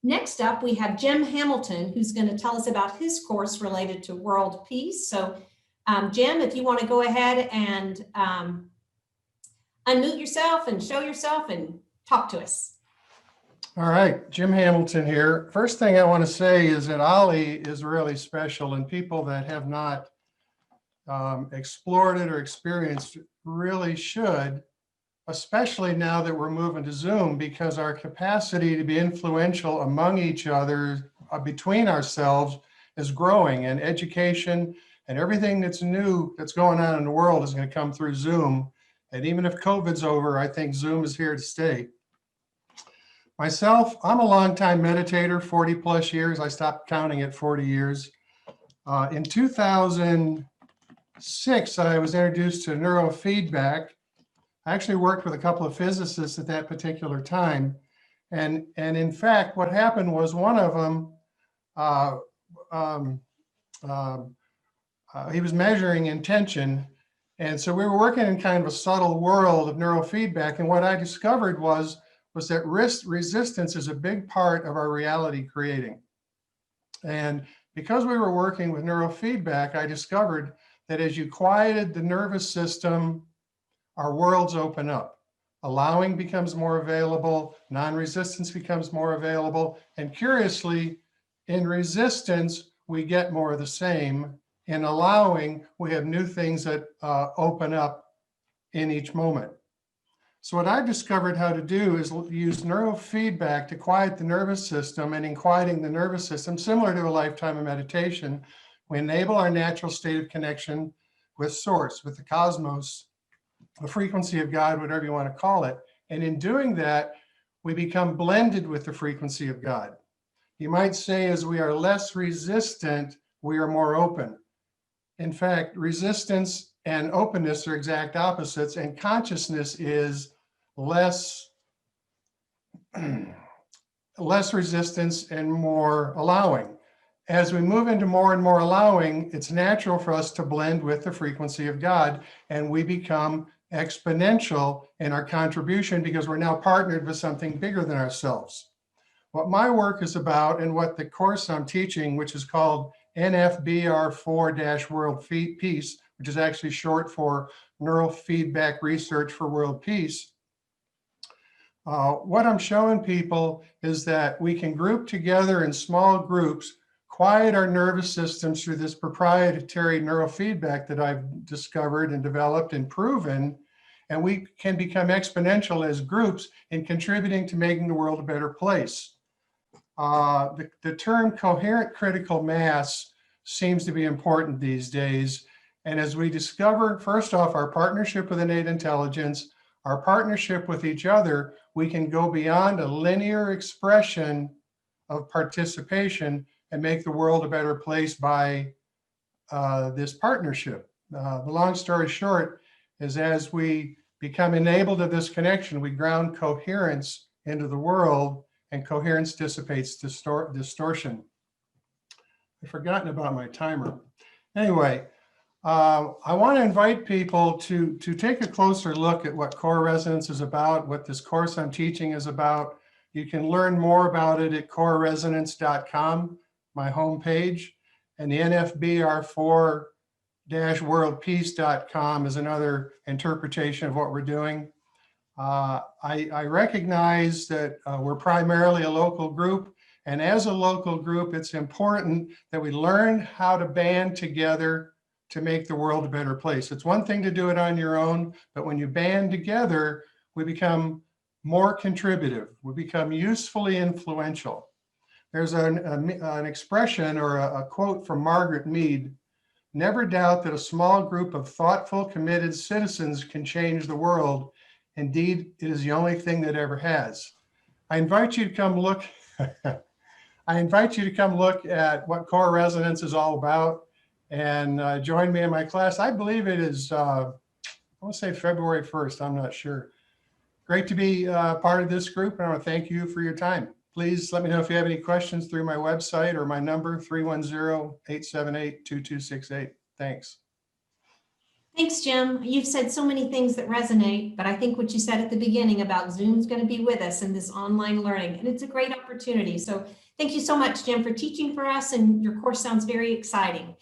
Next up, we have Jim Hamilton, who's going to tell us about his course related to world peace. So Jim, if you want to go ahead and unmute yourself and show yourself and talk to us. All right, Jim Hamilton here. First thing I want to say is that OLLI is really special, and people that have not explored it or experienced it really should, especially now that we're moving to Zoom, because our capacity to be influential among each other, between ourselves, is growing, and education and everything that's new that's going on in the world is going to come through Zoom. And even if COVID's over, I think Zoom is here to stay. Myself, I'm a longtime meditator, 40 plus years. I stopped counting at 40 years. In 2006, I was introduced to neurofeedback. I actually worked with a couple of physicists at that particular time. And in fact, what happened was one of them, he was measuring intention. And so we were working in kind of a subtle world of neurofeedback. And what I discovered was that resistance is a big part of our reality creating. And because we were working with neurofeedback, I discovered that as you quieted the nervous system, our worlds open up. Allowing becomes more available, non-resistance becomes more available, and curiously, in resistance, we get more of the same. In allowing, we have new things that open up in each moment. So what I've discovered how to do is use neurofeedback to quiet the nervous system, and in quieting the nervous system, similar to a lifetime of meditation, we enable our natural state of connection with source, with the cosmos, the frequency of God, whatever you want to call it. And in doing that, we become blended with the frequency of God. You might say as we are less resistant, we are more open. In fact, resistance and openness are exact opposites, and consciousness is less resistance and more allowing. As we move into more and more allowing, it's natural for us to blend with the frequency of God, and we become exponential in our contribution because we're now partnered with something bigger than ourselves. What my work is about, and what the course I'm teaching, which is called NFBR4-World Peace, which is actually short for Neurofeedback Research for World Peace. What I'm showing people is that we can group together in small groups, quiet our nervous systems through this proprietary neurofeedback that I've discovered and developed and proven, and we can become exponential as groups in contributing to making the world a better place. The term coherent critical mass seems to be important these days. And as we discover, first off, our partnership with innate intelligence, our partnership with each other, we can go beyond a linear expression of participation and make the world a better place by this partnership. The long story short is, as we become enabled of this connection, we ground coherence into the world, and coherence dissipates distortion. I've forgotten about my timer. Anyway, I want to invite people to take a closer look at what core resonance is about, what this course I'm teaching is about. You can learn more about it at coreresonance.com, my homepage, and the NFBR4-worldpeace.com is another interpretation of what we're doing. I recognize that we're primarily a local group, and as a local group, it's important that we learn how to band together to make the world a better place. It's one thing to do it on your own, but when you band together, we become more contributive. We become usefully influential. There's an expression or a quote from Margaret Mead: "Never doubt that a small group of thoughtful, committed citizens can change the world. Indeed, it is the only thing that ever has." I invite you to come look. I invite you to come look at what core resonance is all about, and join me in my class. I believe it is, I want to say February 1st, I'm not sure. Great to be part of this group, and I want to thank you for your time. Please let me know if you have any questions through my website or my number, 310-878-2268. Thanks. Thanks, Jim. You've said so many things that resonate, but I think what you said at the beginning about Zoom's going to be with us in this online learning, and it's a great opportunity. So thank you so much, Jim, for teaching for us, and your course sounds very exciting.